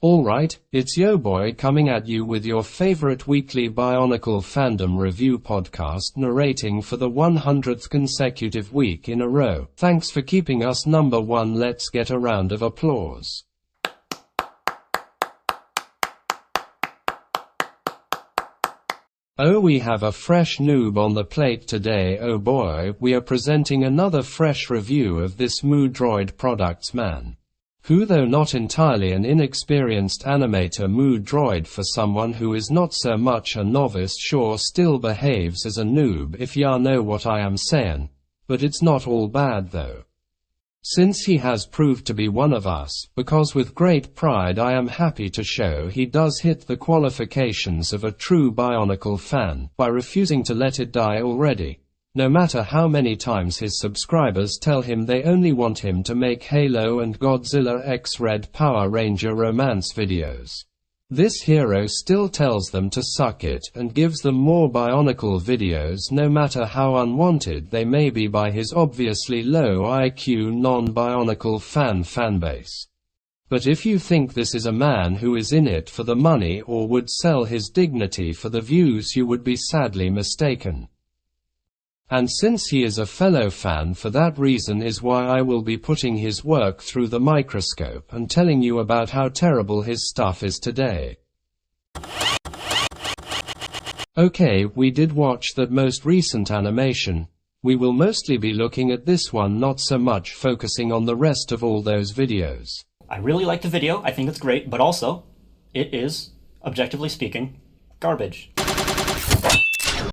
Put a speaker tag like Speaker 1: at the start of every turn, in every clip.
Speaker 1: Alright, it's Yo Boy coming at you with your favorite weekly Bionicle fandom review podcast, narrating for the 100th consecutive week in a row. Thanks for keeping us number one. Let's get a round of applause. Oh, we have a fresh noob on the plate today. Oh boy, we are presenting another fresh review of this MootroidXproductions man, who, though not entirely an inexperienced animator Moodroid, for someone who is not so much a novice, sure still behaves as a noob, if ya know what I am sayin'. But it's not all bad though, since he has proved to be one of us, because with great pride I am happy to show he does hit the qualifications of a true Bionicle fan, by refusing to let it die already. No matter how many times his subscribers tell him they only want him to make Halo and Godzilla x Red Power Ranger romance videos, this hero still tells them to suck it, and gives them more Bionicle videos no matter how unwanted they may be by his obviously low IQ non-Bionicle fanbase. But if you think this is a man who is in it for the money or would sell his dignity for the views, you would be sadly mistaken. And since he is a fellow fan, for that reason is why I will be putting his work through the microscope and telling you about how terrible his stuff is today. Okay, we did watch that most recent animation. We will mostly be looking at this one, not so much focusing on the rest of all those videos.
Speaker 2: I really like the video, I think it's great, but also, it is, objectively speaking, garbage.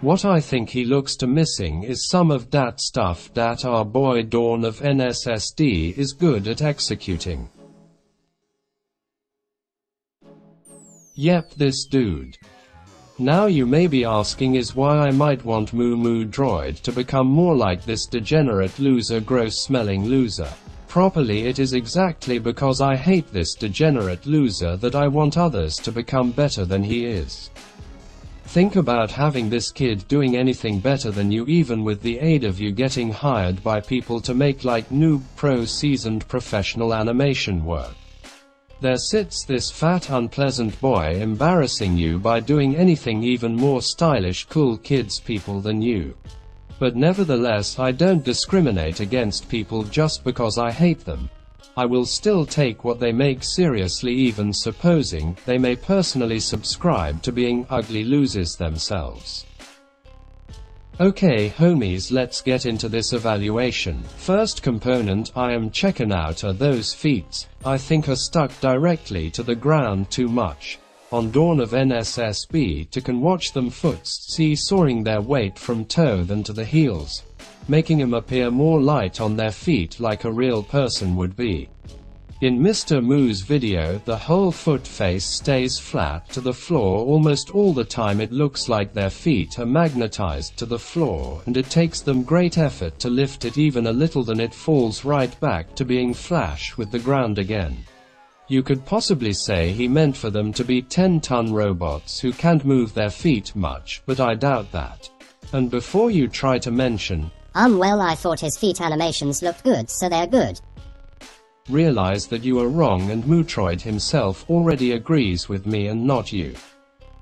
Speaker 1: What I think he looks to missing is some of that stuff that our boy Dawn of NSSD is good at executing. Yep, this dude. Now you may be asking is why I might want Moodroid to become more like this degenerate loser, gross-smelling loser. Properly, it is exactly because I hate this degenerate loser that I want others to become better than he is. Think about having this kid doing anything better than you, even with the aid of you getting hired by people to make like noob pro seasoned professional animation work. There sits this fat unpleasant boy embarrassing you by doing anything even more stylish cool kids people than you. But nevertheless, I don't discriminate against people just because I hate them. I will still take what they make seriously, even supposing they may personally subscribe to being ugly losers themselves. Okay homies, let's get into this evaluation. First component I am checking out are those feet. I think are stuck directly to the ground too much. On Dawn of NSSB to can watch them foots soaring their weight from toe than to the heels, making them appear more light on their feet like a real person would be. In Mr. Moo's video, the whole foot face stays flat to the floor almost all the time. It looks like their feet are magnetized to the floor, and it takes them great effort to lift it even a little, then it falls right back to being flush with the ground again. You could possibly say he meant for them to be 10-ton robots who can't move their feet much, but I doubt that. And before you try to mention,
Speaker 3: well, I thought his feet animations looked good, so they're good,
Speaker 1: realize that you are wrong, and Mootroid himself already agrees with me and not you.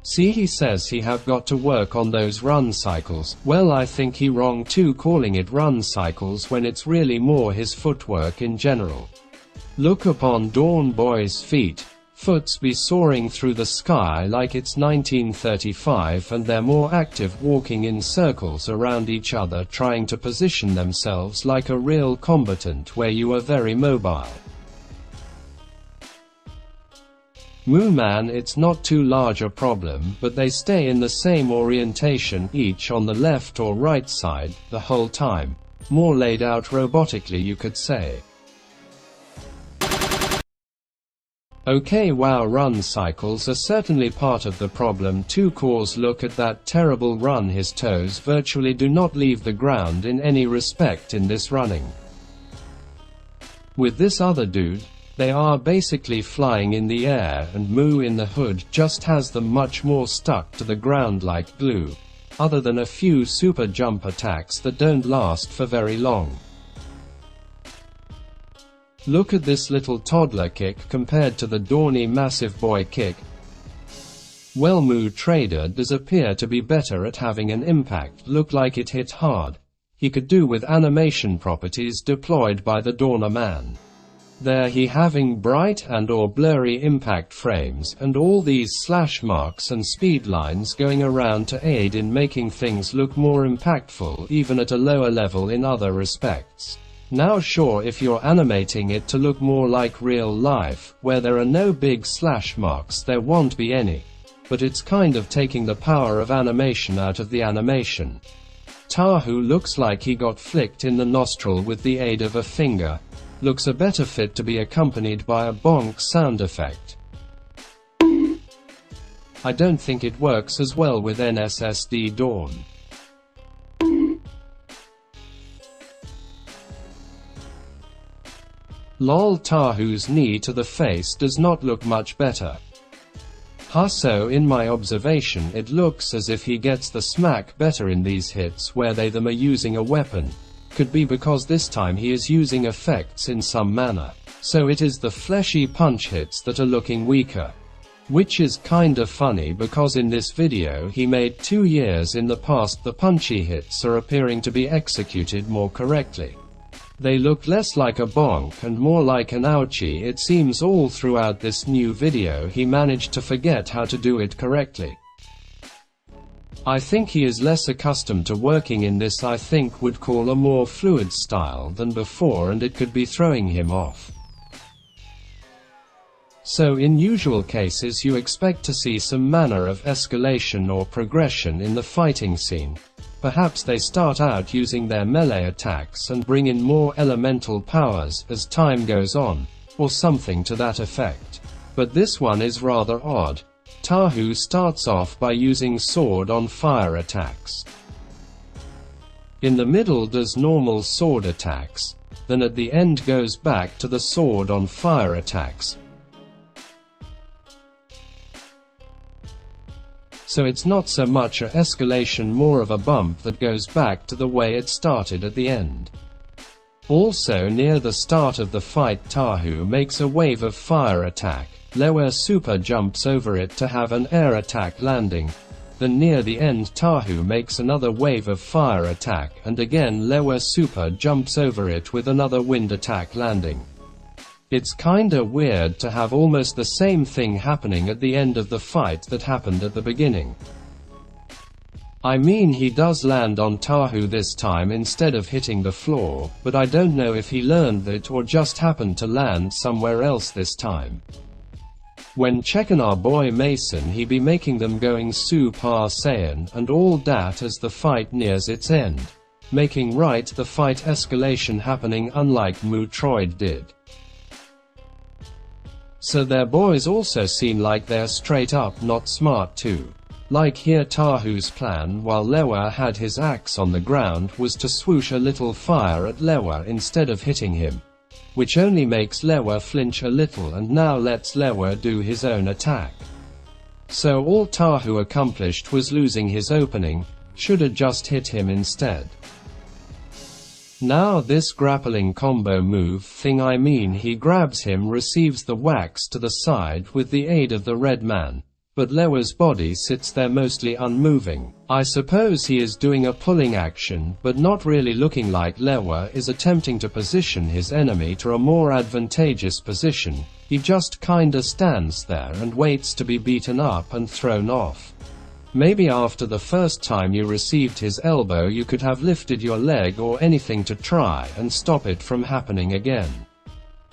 Speaker 1: See, he says he have got to work on those run cycles. Well, I think he wrong too, calling it run cycles when it's really more his footwork in general. Look upon Dawn Boy's feet. Foots be soaring through the sky like it's 1935, and they're more active walking in circles around each other trying to position themselves like a real combatant, where you are very mobile. Moo Man, it's not too large a problem, but they stay in the same orientation, each on the left or right side, the whole time. More laid out robotically, you could say. Okay, wow, run cycles are certainly part of the problem too, cause look at that terrible run. His toes virtually do not leave the ground in any respect in this running. With this other dude, they are basically flying in the air, and Moo in the hood just has them much more stuck to the ground like glue, other than a few super jump attacks that don't last for very long. Look at this little toddler kick compared to the Dawny massive boy kick. Well, MooTrader does appear to be better at having an impact look like it hit hard. He could do with animation properties deployed by the Dawner man. There he having bright and or blurry impact frames and all these slash marks and speed lines going around to aid in making things look more impactful even at a lower level in other respects. Now sure, if you're animating it to look more like real life, where there are no big slash marks, there won't be any. But it's kind of taking the power of animation out of the animation. Tahu looks like he got flicked in the nostril with the aid of a finger. Looks a better fit to be accompanied by a bonk sound effect. I don't think it works as well with NSSD Dawn. Lol, Tahu's knee to the face does not look much better. So in my observation it looks as if he gets the smack better in these hits where they them are using a weapon. Could be because this time he is using effects in some manner. So it is the fleshy punch hits that are looking weaker. Which is kinda funny because in this video he made 2 years in the past the punchy hits are appearing to be executed more correctly. They look less like a bonk and more like an ouchie. It seems all throughout this new video he managed to forget how to do it correctly. I think he is less accustomed to working in this I think would call a more fluid style than before, and it could be throwing him off. So in usual cases you expect to see some manner of escalation or progression in the fighting scene. Perhaps they start out using their melee attacks and bring in more elemental powers as time goes on, or something to that effect. But this one is rather odd. Tahu starts off by using sword on fire attacks. In the middle does normal sword attacks, then at the end goes back to the sword on fire attacks. So it's not so much a escalation, more of a bump that goes back to the way it started at the end. Also near the start of the fight Tahu makes a wave of fire attack. Lewa super jumps over it to have an air attack landing. Then near the end Tahu makes another wave of fire attack, and again Lewa super jumps over it with another wind attack landing. It's kinda weird to have almost the same thing happening at the end of the fight that happened at the beginning. I mean, he does land on Tahu this time instead of hitting the floor, but I don't know if he learned that or just happened to land somewhere else this time. When checking our boy Mason, he be making them going Super Saiyan and all that as the fight nears its end, making right the fight escalation happening unlike MooTroid did. So their boys also seem like they're straight up not smart too. Like here Tahu's plan while Lewa had his axe on the ground was to swoosh a little fire at Lewa instead of hitting him, which only makes Lewa flinch a little and now lets Lewa do his own attack. So all Tahu accomplished was losing his opening, shoulda just hit him instead. Now this grappling combo move thing, I mean he grabs him, receives the wax to the side with the aid of the red man, but Lewa's body sits there mostly unmoving. I suppose he is doing a pulling action, but not really looking like Lewa is attempting to position his enemy to a more advantageous position. He just kinda stands there and waits to be beaten up and thrown off. Maybe after the first time you received his elbow you could have lifted your leg or anything to try and stop it from happening again.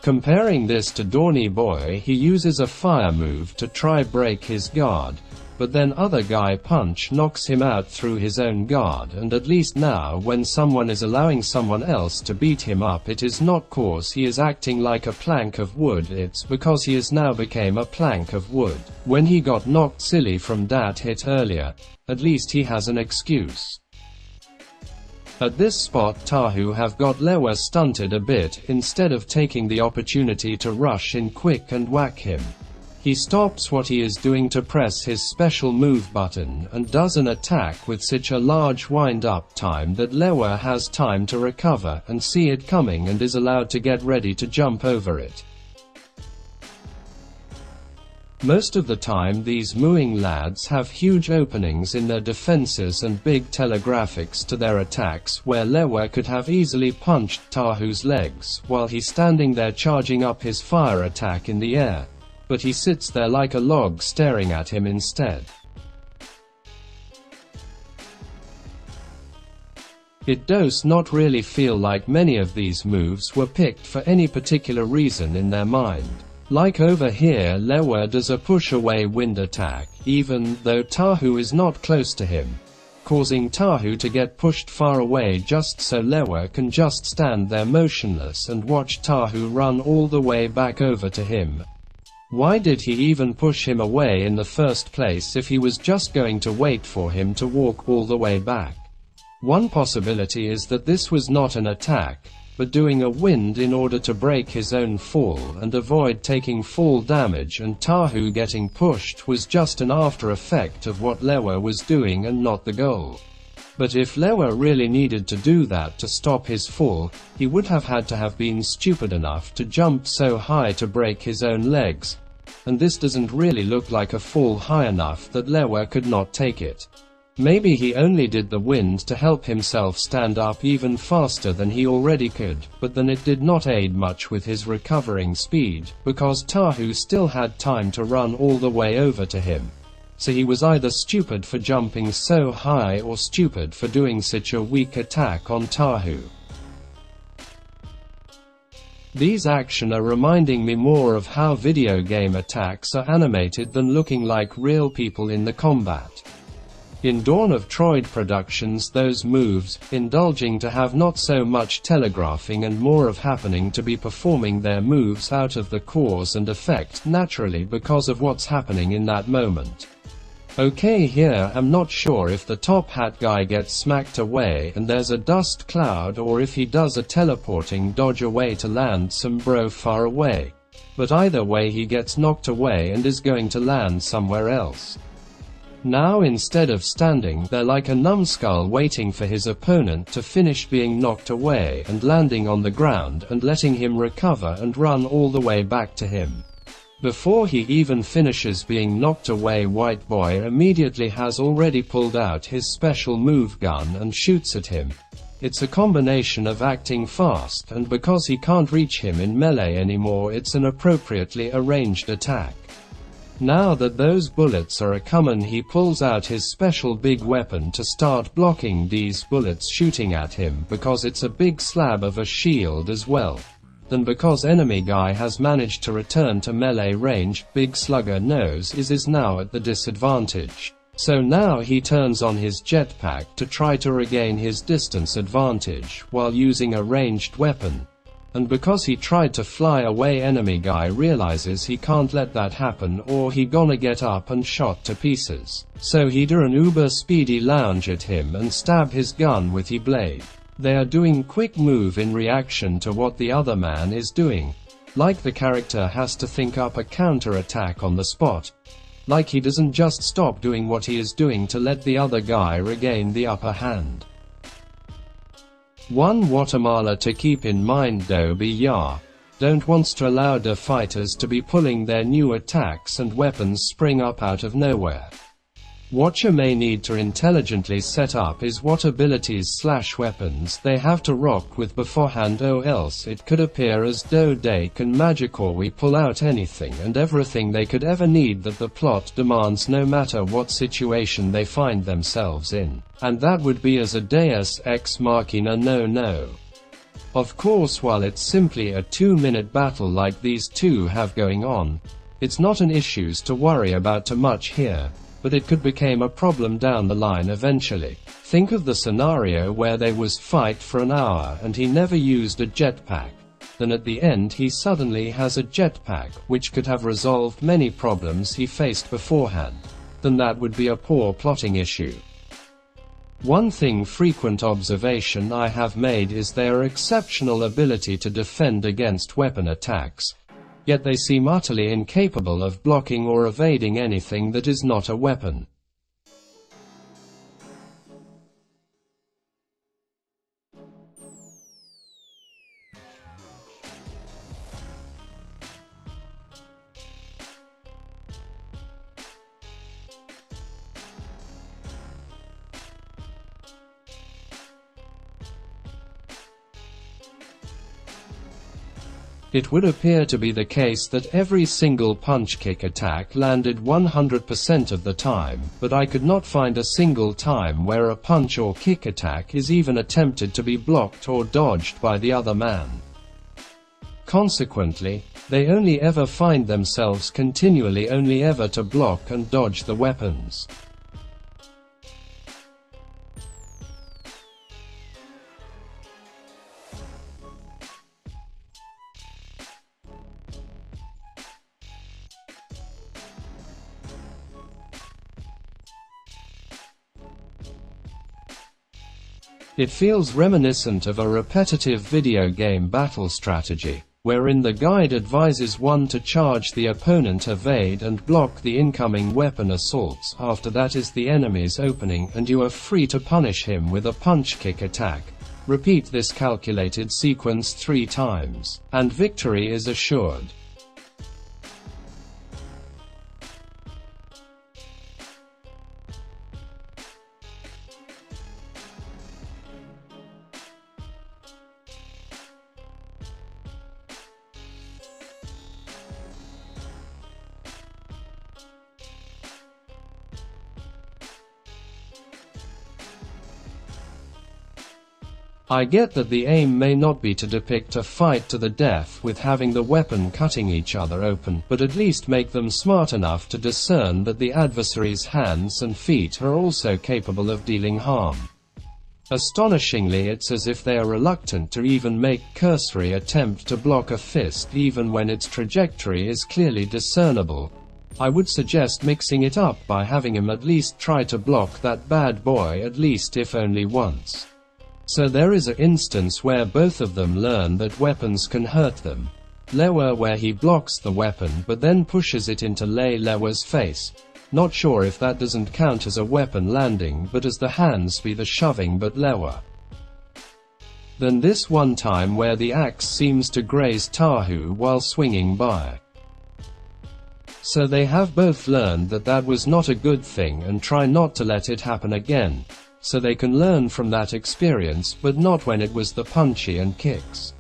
Speaker 1: Comparing this to Dawny Boy, he uses a fire move to try break his guard, but then other guy punch knocks him out through his own guard, and at least now when someone is allowing someone else to beat him up, it is not cause he is acting like a plank of wood, it's because he has now became a plank of wood. When he got knocked silly from that hit earlier, at least he has an excuse. At this spot Tahu have got Lewa stunted a bit instead of taking the opportunity to rush in quick and whack him. He stops what he is doing to press his special move button and does an attack with such a large wind-up time that Lewa has time to recover and see it coming and is allowed to get ready to jump over it. Most of the time these mooing lads have huge openings in their defenses and big telegraphics to their attacks, where Lewa could have easily punched Tahu's legs while he's standing there charging up his fire attack in the air, but he sits there like a log staring at him instead. It does not really feel like many of these moves were picked for any particular reason in their mind. Like over here, Lewa does a push-away wind attack, even though Tahu is not close to him, causing Tahu to get pushed far away just so Lewa can just stand there motionless and watch Tahu run all the way back over to him. Why did he even push him away in the first place if he was just going to wait for him to walk all the way back? One possibility is that this was not an attack, but doing a wind in order to break his own fall and avoid taking fall damage, and Tahu getting pushed was just an after effect of what Lewa was doing and not the goal. But if Lewa really needed to do that to stop his fall, he would have had to have been stupid enough to jump so high to break his own legs, and this doesn't really look like a fall high enough that Lewa could not take it. Maybe he only did the wind to help himself stand up even faster than he already could, but then it did not aid much with his recovering speed, because Tahu still had time to run all the way over to him. So he was either stupid for jumping so high or stupid for doing such a weak attack on Tahu. These actions are reminding me more of how video game attacks are animated than looking like real people in the combat. In Dawn of Troid Productions, those moves, indulging to have not so much telegraphing and more of happening to be performing their moves out of the cause and effect naturally because of what's happening in that moment. Okay, here I'm not sure if the top hat guy gets smacked away and there's a dust cloud, or if he does a teleporting dodge away to land some bro far away. But either way he gets knocked away and is going to land somewhere else. Now instead of standing there like a numbskull waiting for his opponent to finish being knocked away and landing on the ground and letting him recover and run all the way back to him. Before he even finishes being knocked away, White Boy immediately has already pulled out his special move gun and shoots at him. It's a combination of acting fast, and because he can't reach him in melee anymore, it's an appropriately arranged attack. Now that those bullets are coming, he pulls out his special big weapon to start blocking these bullets shooting at him, because it's a big slab of a shield as well. Then because enemy guy has managed to return to melee range, Big Slugger knows is now at the disadvantage. So now he turns on his jetpack to try to regain his distance advantage while using a ranged weapon. And because he tried to fly away, enemy guy realizes he can't let that happen or he gonna get up and shot to pieces. So he do an uber speedy lunge at him and stab his gun with the blade. They are doing quick move in reaction to what the other man is doing. Like the character has to think up a counter attack on the spot. Like he doesn't just stop doing what he is doing to let the other guy regain the upper hand. One Guatemala to keep in mind though, don't wants to allow the fighters to be pulling their new attacks and weapons spring up out of nowhere. What you may need to intelligently set up is what abilities/weapons they have to rock with beforehand, or else it could appear as though they can magic or we pull out anything and everything they could ever need that the plot demands, no matter what situation they find themselves in. And that would be as a deus ex machina no. Of course, while it's simply a 2-minute battle like these two have going on, it's not an issue to worry about too much here. But it could become a problem down the line eventually. Think of the scenario where they was fight for an hour and he never used a jetpack. Then at the end he suddenly has a jetpack, which could have resolved many problems he faced beforehand. Then that would be a poor plotting issue. One thing frequent observation I have made is their exceptional ability to defend against weapon attacks. yet they seem utterly incapable of blocking or evading anything that is not a weapon. It would appear to be the case that every single punch-kick attack landed 100% of the time, but I could not find a single time where a punch or kick attack is even attempted to be blocked or dodged by the other man. Consequently, they only ever find themselves continually only ever to block and dodge the weapons. It feels reminiscent of a repetitive video game battle strategy, wherein the guide advises one to charge the opponent, evade and block the incoming weapon assaults. After that is the enemy's opening and you are free to punish him with a punch-kick attack. Repeat this calculated sequence 3 times, and victory is assured. I get that the aim may not be to depict a fight to the death with having the weapon cutting each other open, but at least make them smart enough to discern that the adversary's hands and feet are also capable of dealing harm. Astonishingly, it's as if they are reluctant to even make cursory attempt to block a fist even when its trajectory is clearly discernible. I would suggest mixing it up by having him at least try to block that bad boy, at least if only once. So there is an instance where both of them learn that weapons can hurt them. Lewa, where he blocks the weapon but then pushes it into Lewa's face. Not sure if that doesn't count as a weapon landing, but as the hands be the shoving but Lewa. Then this one time where the axe seems to graze Tahu while swinging by. So they have both learned that that was not a good thing and try not to let it happen again. So they can learn from that experience, but not when it was the punchy and kicks.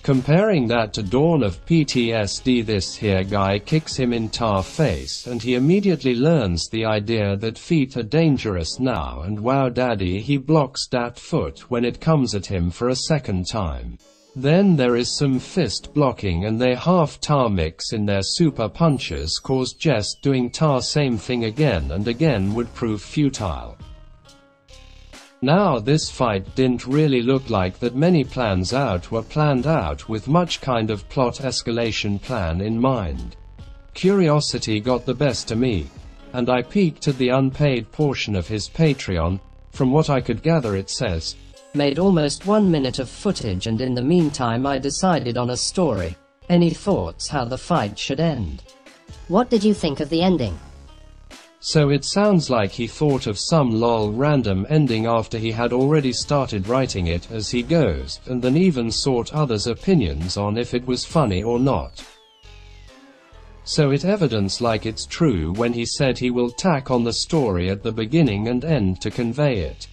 Speaker 1: Comparing that to Dawn of PTSD, this here guy kicks him in tar face and he immediately learns the idea that feet are dangerous now, and wow daddy, he blocks that foot when it comes at him for a second time. Then there is some fist blocking and they half tar mix in their super punches, cause just doing tar same thing again and again would prove futile. Now this fight didn't really look like that many plans out were planned out with much kind of plot escalation plan in mind. Curiosity got the best of me, and I peeked at the unpaid portion of his Patreon. From what I could gather it says, "Made almost 1 minute of footage and in the meantime I decided on a story. Any thoughts how the fight should end?"
Speaker 3: What did you think of the ending?
Speaker 1: So it sounds like he thought of some lol random ending after he had already started writing it as he goes, and then even sought others' opinions on if it was funny or not. So it evidence like it's true when he said he will tack on the story at the beginning and end to convey it.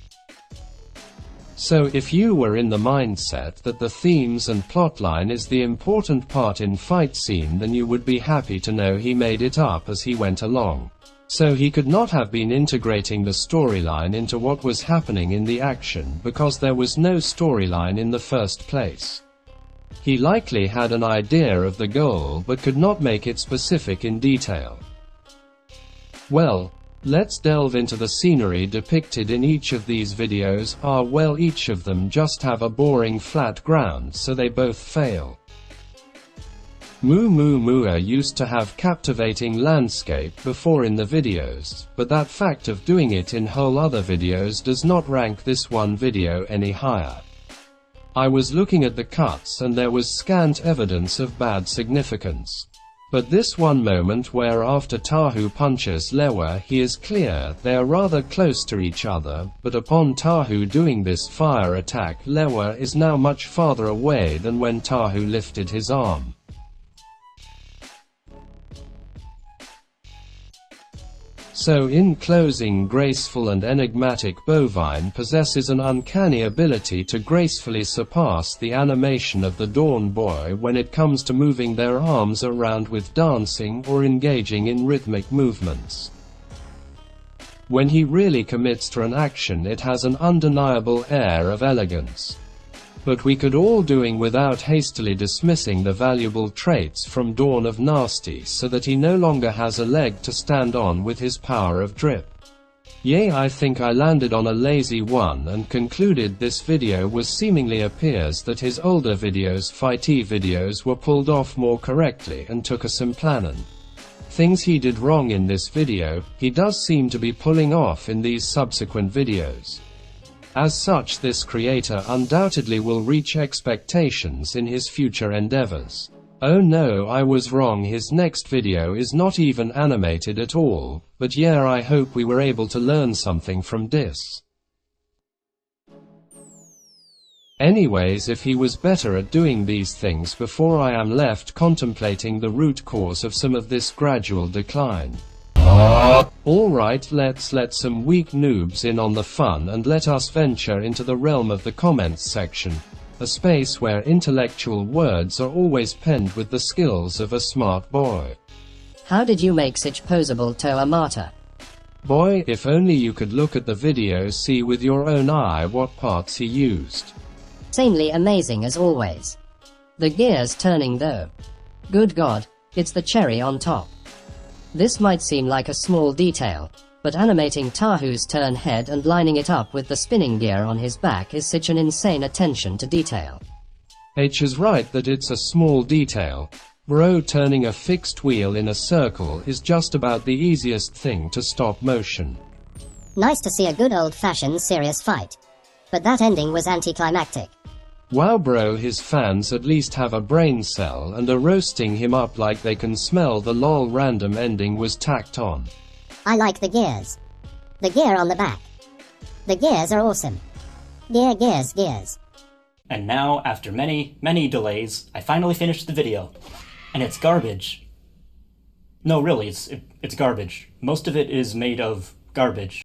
Speaker 1: So if you were in the mindset that the themes and plotline is the important part in fight scene, then you would be happy to know he made it up as he went along. So he could not have been integrating the storyline into what was happening in the action because there was no storyline in the first place. He likely had an idea of the goal but could not make it specific in detail. Well, let's delve into the scenery depicted in each of these videos. Well, each of them just have a boring flat ground, so they both fail. Moo used to have captivating landscape before in the videos, but that fact of doing it in whole other videos does not rank this one video any higher. I was looking at the cuts and there was scant evidence of bad significance. But this one moment where after Tahu punches Lewa, he is clear, they are rather close to each other, but upon Tahu doing this fire attack, Lewa is now much farther away than when Tahu lifted his arm. So in closing, graceful and enigmatic bovine possesses an uncanny ability to gracefully surpass the animation of the Dawn Boy when it comes to moving their arms around with dancing or engaging in rhythmic movements. When he really commits to an action, it has an undeniable air of elegance. But we could all doing without hastily dismissing the valuable traits from Dawn of Nasty so that he no longer has a leg to stand on with his power of drip. Yay, I think I landed on a lazy one and concluded this video was seemingly appears that his older videos, fighty videos, were pulled off more correctly and took a some planning. Things he did wrong in this video, he does seem to be pulling off in these subsequent videos. As such, this creator undoubtedly will reach expectations in his future endeavors. Oh no, I was wrong, his next video is not even animated at all, but yeah, I hope we were able to learn something from this. Anyways, if he was better at doing these things before, I am left contemplating the root cause of some of this gradual decline. Alright, let's let some weak noobs in on the fun and let us venture into the realm of the comments section, a space where intellectual words are always penned with the skills of a smart boy.
Speaker 4: How did you make such posable toamata?
Speaker 1: Boy, if only you could look at the video, see with your own eye what parts he used.
Speaker 4: Insanely amazing as always. The gears turning though. Good God, it's the cherry on top. This might seem like a small detail, but animating Tahu's turn head and lining it up with the spinning gear on his back is such an insane attention to detail.
Speaker 1: H is right that it's a small detail. Bro, turning a fixed wheel in a circle is just about the easiest thing to stop motion.
Speaker 3: Nice to see a good old-fashioned serious fight. But that ending was anticlimactic.
Speaker 1: Wow bro, his fans at least have a brain cell and are roasting him up like they can smell the lol random ending was tacked on.
Speaker 3: I like the gears. The gear on the back. The gears are awesome. Gears.
Speaker 2: And now, after many delays, I finally finished the video. And it's garbage. No, really, it's garbage. Most of it is made of garbage.